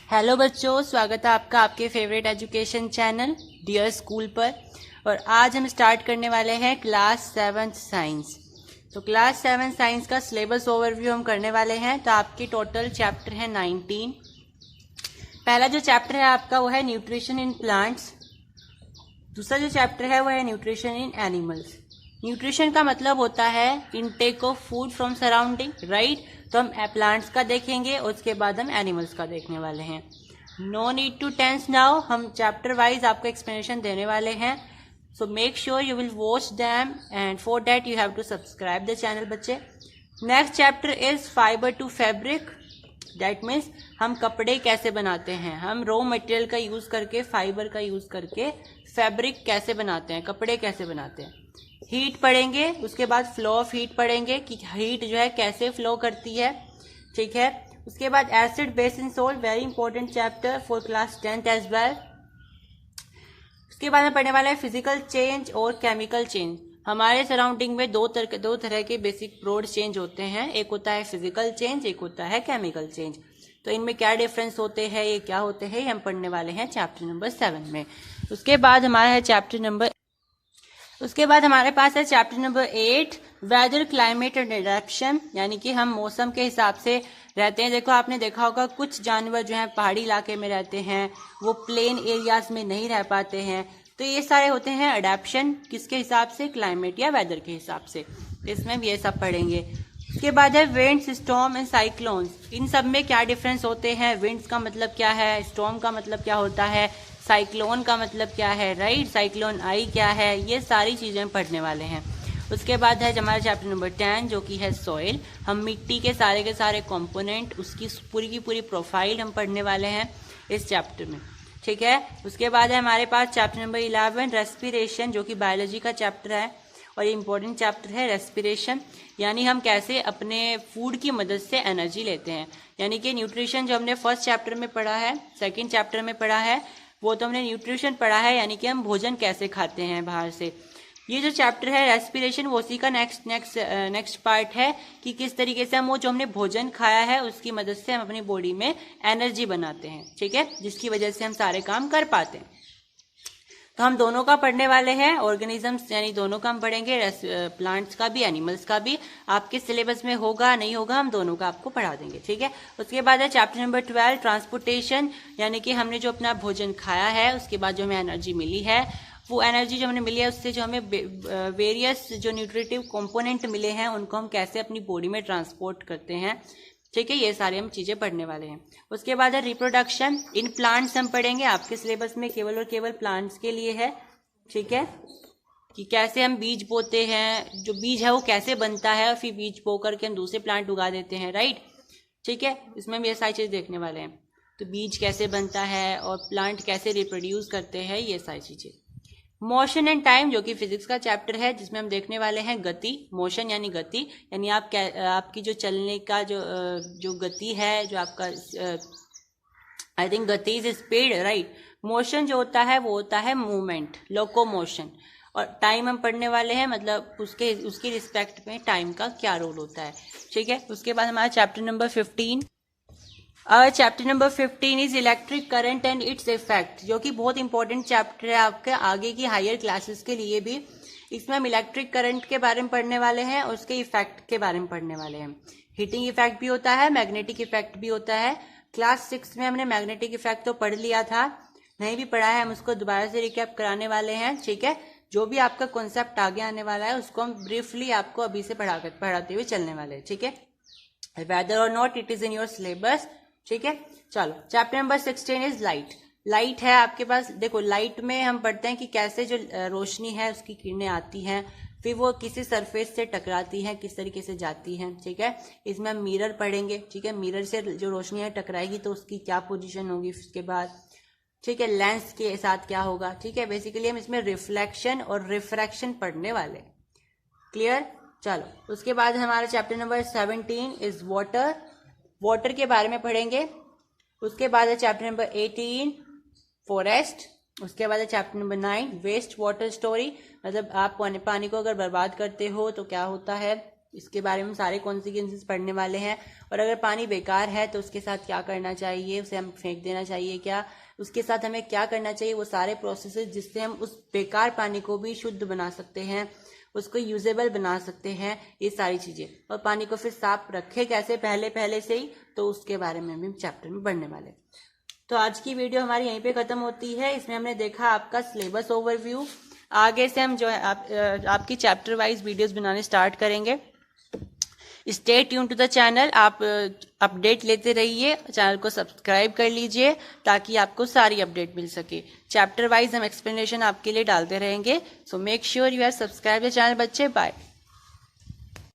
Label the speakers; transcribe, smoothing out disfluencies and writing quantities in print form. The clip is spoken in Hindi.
Speaker 1: हेलो बच्चों, स्वागत है आपका आपके favourite education channel dear school पर। और आज हम स्टार्ट करने वाले हैं क्लास 7 साइंस। तो क्लास 7 साइंस का सिलेबस ओवरव्यू हम करने वाले हैं। तो आपकी टोटल चैप्टर है 19। पहला जो चैप्टर है आपका वो है न्यूट्रिशन इन प्लांट्स। दूसरा जो चैप्टर है वो है न्यूट्रिशन इन एनिमल्स। न्यूट्रिशन का मतलब होता है intake of food from surrounding, right. तो हम प्लांट्स का देखेंगे और उसके बाद हम एनिमल्स का देखने वाले हैं। No need to tense now, हम चैप्टर वाइज आपको एक्सप्लेनेशन देने वाले हैं। So make sure you will watch them and for that you have to subscribe the channel बच्चे। Next chapter is fibre to fabric. That means हम कपड़े कैसे बनाते हैं, हम रॉ मटेरियल का यूज करके, फाइबर का यूज करके फैब्रिक कैसे बनाते हैं, कपड़े कैसे बनाते हैं। हीट पढ़ेंगे, उसके बाद फ्लो ऑफ हीट पढ़ेंगे कि हीट जो है कैसे फ्लो करती है, ठीक है। उसके बाद acid base in salt, very important chapter for class 10th as well. उसके बाद में पढ़ने वाला है फिजिकल चेंज और केमिकल चेंज। हमारे सराउंडिंग में दो तरह के बेसिक ब्रॉड चेंज होते हैं, एक होता है फिजिकल चेंज, एक होता है केमिकल चेंज। तो इनमें क्या डिफरेंस होते हैं, ये क्या होते हैं, ये हम पढ़ने वाले हैं चैप्टर नंबर 7 में। उसके बाद हमारे पास है chapter number 8 weather climate and adaptation, यानी कि हम मौसम के हिसाब से रहते हैं। देखो आपने देखा होगा कुछ जानवर जो हैं पहाड़ी इलाके में रहते हैं, वो प्लेन एरियाज में नहीं रह पाते हैं। तो ये सारे होते हैं अडेप्शन, किसके हिसाब से, क्लाइमेट या वेदर के हिसाब से। इसमें भी ये सब पढ़ेंगे। उसके बाद है विंड्स, स्टॉर्म एंड साइक्लोन्स। इन सब में क्या डिफरेंस होते हैं, विंड्स का मतलब क्या है, स्टॉर्म का मतलब क्या होता है, साइक्लोन का मतलब क्या है, राइट, साइक्लोन आई क्या है, ये सारी चीजें पढ़ने वाले हैं। उसके बाद है हमारा चैप्टर नंबर 10 जो कि है सॉइल। हम मिट्टी के सारे कंपोनेंट, उसकी पूरी की पूरी प्रोफाइल हम पढ़ने वाले हैं इस चैप्टर में, ठीक है। उसके बाद है हमारे पास चैप्टर नंबर 11 रेस्पिरेशन, जो कि बायोलॉजी का चैप्टर है और ये इंपॉर्टेंट चैप्टर है रेस्पिरेशन, यानी हम कैसे अपने फूड की मदद से एनर्जी लेते हैं। यानी कि न्यूट्रिशन जो हमने फर्स्ट चैप्टर में पढ़ा है, सेकंड चैप्टर में पढ़ा है, वो तो हमने न्यूट्रिशन पढ़ा है, यानी कि हम भोजन कैसे खाते हैं बाहर से। ये जो चैप्टर है रेस्पिरेशन, वो उसी का नेक्स्ट पार्ट है कि किस तरीके से हम वो जो हमने भोजन खाया है उसकी मदद से हम अपनी बॉडी में एनर्जी बनाते हैं, ठीक है, जिसकी वजह से हम सारे काम कर पाते हैं। तो हम दोनों का पढ़ने वाले हैं, ऑर्गेनिजम्स यानी दोनों का हम पढ़ेंगे, प्लांट्स का भी एनिमल्स का भी। आपके सिलेबस में होगा नहीं होगा, हम दोनों का आपको पढ़ा देंगे, ठीक है। उसके बाद है चैप्टर नंबर 12 ट्रांसपोर्टेशन, यानी कि हमने जो अपना भोजन खाया है उसके बाद जो हमें एनर्जी मिली है, वो एनर्जी जो हमें मिली है उससे जो हमें वेरियस जो न्यूट्रिटिव कंपोनेंट मिले हैं उनको हम कैसे अपनी बॉडी में ट्रांसपोर्ट करते हैं, ठीक है। ये सारी हम चीजें पढ़ने वाले हैं। उसके बाद है रिप्रोडक्शन इन प्लांट्स, हम पढ़ेंगे। आपके सिलेबस में केवल और केवल प्लांट्स के लिए है, ठीक है, कि कैसे हम बीज बोते हैं, जो बीज है वो कैसे बनता है और फिर बीज बो करके हम दूसरे प्लांट उगा देते हैं, राइट, ठीक है। इसमें हम ये सारी चीज देखने वाले हैं। तो बीज कैसे बनता है और प्लांट कैसे रिप्रोड्यूस करते हैं, ये सारी चीजें। मोशन एंड टाइम, जो कि फिजिक्स का चैप्टर है, जिसमें हम देखने वाले हैं गति। मोशन यानी गति, यानी आपकी जो चलने का जो गति है, जो आपका आई थिंक गति इज स्पीड, राइट। मोशन जो होता है वो होता है मूवमेंट, लोकोमोशन। और टाइम हम पढ़ने वाले हैं, मतलब उसकी रिस्पेक्ट में टाइम का क्या रोल होता है, ठीक है। उसके बाद हमारा chapter number 15 chapter number 15 is electric current and its effect, जो कि बहुत इंपॉर्टेंट चैप्टर है आपके आगे की हायर क्लासेस के लिए भी। इसमें हम इलेक्ट्रिक करंट के बारे में पढ़ने वाले हैं और उसके इफेक्ट के बारे में पढ़ने वाले हैं। हीटिंग इफेक्ट भी होता है, मैग्नेटिक इफेक्ट भी होता है। क्लास 6 में हमने मैग्नेटिक इफेक्ट तो पढ़ लिया था, नहीं भी पढ़ा है, हम उसको दोबारा से रिकैप कराने वाले हैं, ठीक है। जो भी आपका कॉन्सेप्ट आगे आने वाला है उसको हम ब्रीफली आपको अभी से पढ़ाते हुए चलने वाले हैं, ठीक है। वेदर और not it is in your syllabus, ठीक है। चलो chapter number 16 is light. Light है आपके पास। देखो लाइट में हम पढ़ते हैं कि कैसे जो रोशनी है उसकी किरणें आती हैं, फिर वो किसी सरफेस से टकराती हैं, किस तरीके से जाती हैं, ठीक है। इसमें हम मिरर पढ़ेंगे, ठीक है, मिरर से जो रोशनी है टकराएगी तो उसकी क्या पोजीशन होगी उसके बाद, ठीक है, लेंस के साथ क्या होगा, ठीक है। बेसिकली हम इसमें रिफ्लेक्शन और रिफ्रैक्शन पढ़ने वाले, क्लियर। चलो उसके बाद हमारा chapter number 17 is water. Water के बारे में पढ़ेंगे। उसके बाद है चैप्टर नंबर 18 फॉरेस्ट। उसके बाद है chapter number 9 waste water story, मतलब आप पानी को अगर बर्बाद करते हो तो क्या होता है, इसके बारे में सारे कॉन्सिक्वेंसेस पढ़ने वाले हैं। और अगर पानी बेकार है तो उसके साथ क्या करना चाहिए, उसे हम फेंक देना चाहिए क्या, उसके साथ हमें क्या करना चाहिए, वो सारे प्रोसेसेस जिससे हम उस बेकार पानी को भी शुद्ध बना सकते हैं, उसको यूजेबल बना सकते हैं, ये सारी चीजें। और पानी को फिर साफ रखे कैसे पहले से ही, तो उसके बारे में भी चैप्टर में पढ़ने वाले। तो आज की वीडियो हमारी यहीं पे खत्म होती है। इसमें हमने देखा आपका सिलेबस ओवरव्यू। आगे से हम जो है आपकी चैप्टर वाइज वीडियोस बनाने स्टार्ट करेंगे। Stay tune to the channel. आप अपडेट लेते रहिए, चैनल को सब्सक्राइब कर लीजिए ताकि आपको सारी अपडेट मिल सके। चैप्टर वाइज हम एक्सप्लेनेशन आपके लिए डालते रहेंगे। So make sure you are subscribe the channel बच्चे। बाय।